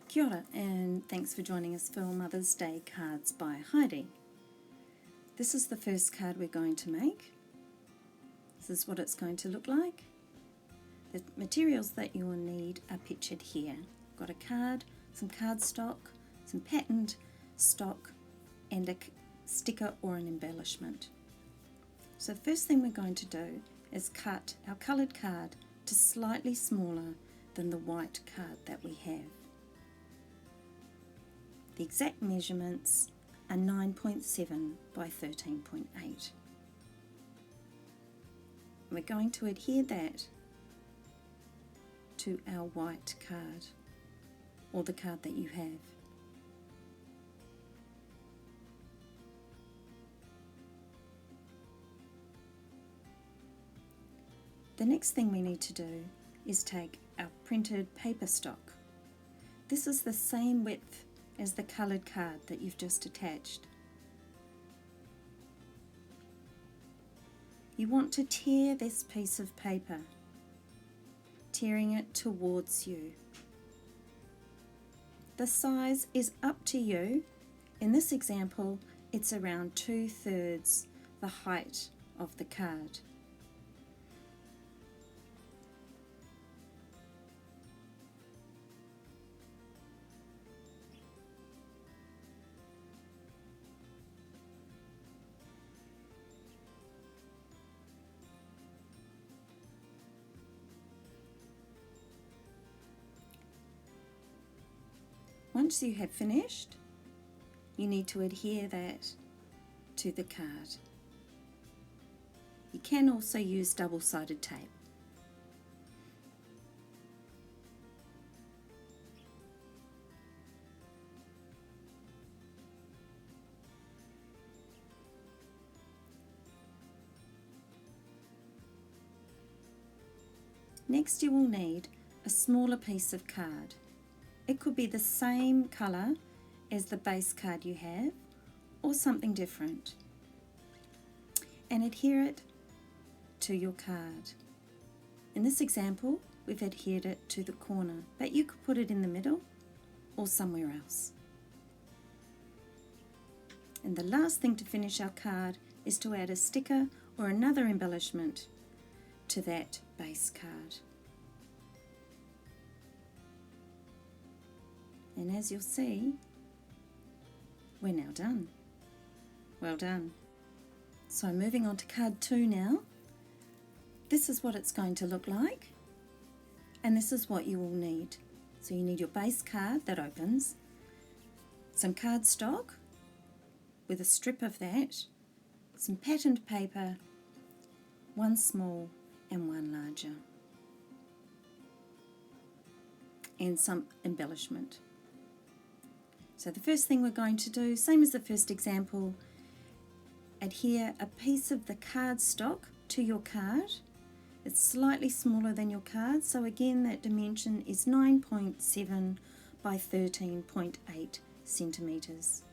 Kia ora, and thanks for joining us for Mother's Day Cards by Heidi. This is the first card we're going to make. This is what it's going to look like. The materials that you will need are pictured here. Got a card, some cardstock, some patterned stock, and a sticker or an embellishment. So the first thing we're going to do is cut our coloured card to slightly smaller than the white card that we have. The exact measurements are 9.7 by 13.8. We're going to adhere that to our white card, or the card that you have. The next thing we need to do is take our printed paper stock. This is the same width as the coloured card that you've just attached. You want to tear this piece of paper, tearing it towards you. The size is up to you. In this example, it's around 2/3 the height of the card. Once you have finished, you need to adhere that to the card. You can also use double-sided tape. Next, you will need a smaller piece of card. It could be the same colour as the base card you have, or something different. And adhere it to your card. In this example, we've adhered it to the corner, but you could put it in the middle or somewhere else. And the last thing to finish our card is to add a sticker or another embellishment to that base card. And as you'll see, we're now done. Well done. So moving on to card 2 now. This is what it's going to look like, and this is what you will need. So you need your base card that opens, some cardstock with a strip of that, some patterned paper, one small and one larger, and some embellishment. So the first thing we're going to do, same as the first example, adhere a piece of the cardstock to your card. It's slightly smaller than your card, so again that dimension is 9.7 by 13.8 centimetres.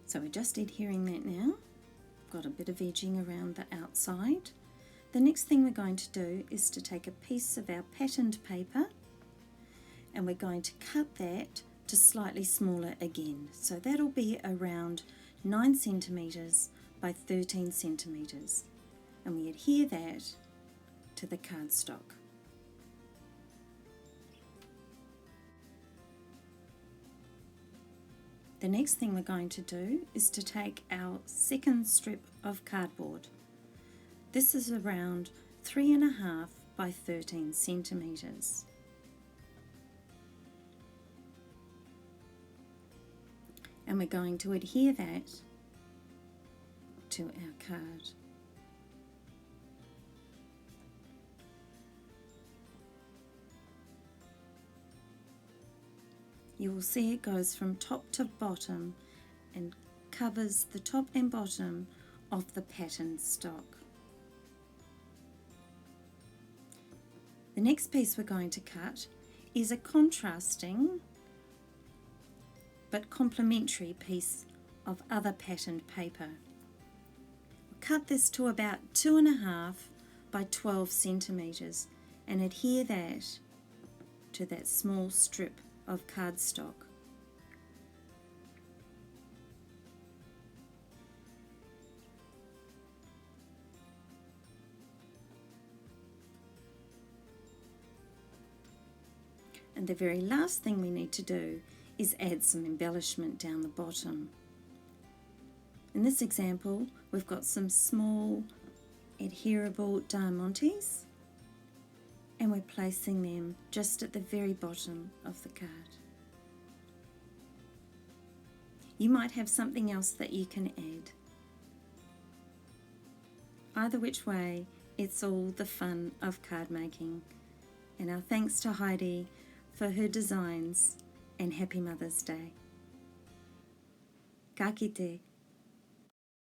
So we're just adhering that now. Got a bit of edging around the outside. The next thing we're going to do is to take a piece of our patterned paper, and we're going to cut that to slightly smaller again. So that'll be around 9 centimetres by 13 centimetres. And we adhere that to the cardstock. The next thing we're going to do is to take our second strip of cardboard. This is around 3.5 by 13 centimetres. And we're going to adhere that to our card. You will see it goes from top to bottom and covers the top and bottom of the patterned stock. The next piece we're going to cut is a contrasting but complementary piece of other patterned paper. Cut this to about 2.5 by 12 centimetres and adhere that to that small strip of cardstock. And the very last thing we need to do is add some embellishment down the bottom. In this example, we've got some small adherable diamantes, and we're placing them just at the very bottom of the card. You might have something else that you can add. Either which way, it's all the fun of card making. And our thanks to Heidi for her designs, and happy Mother's Day. Ka kite.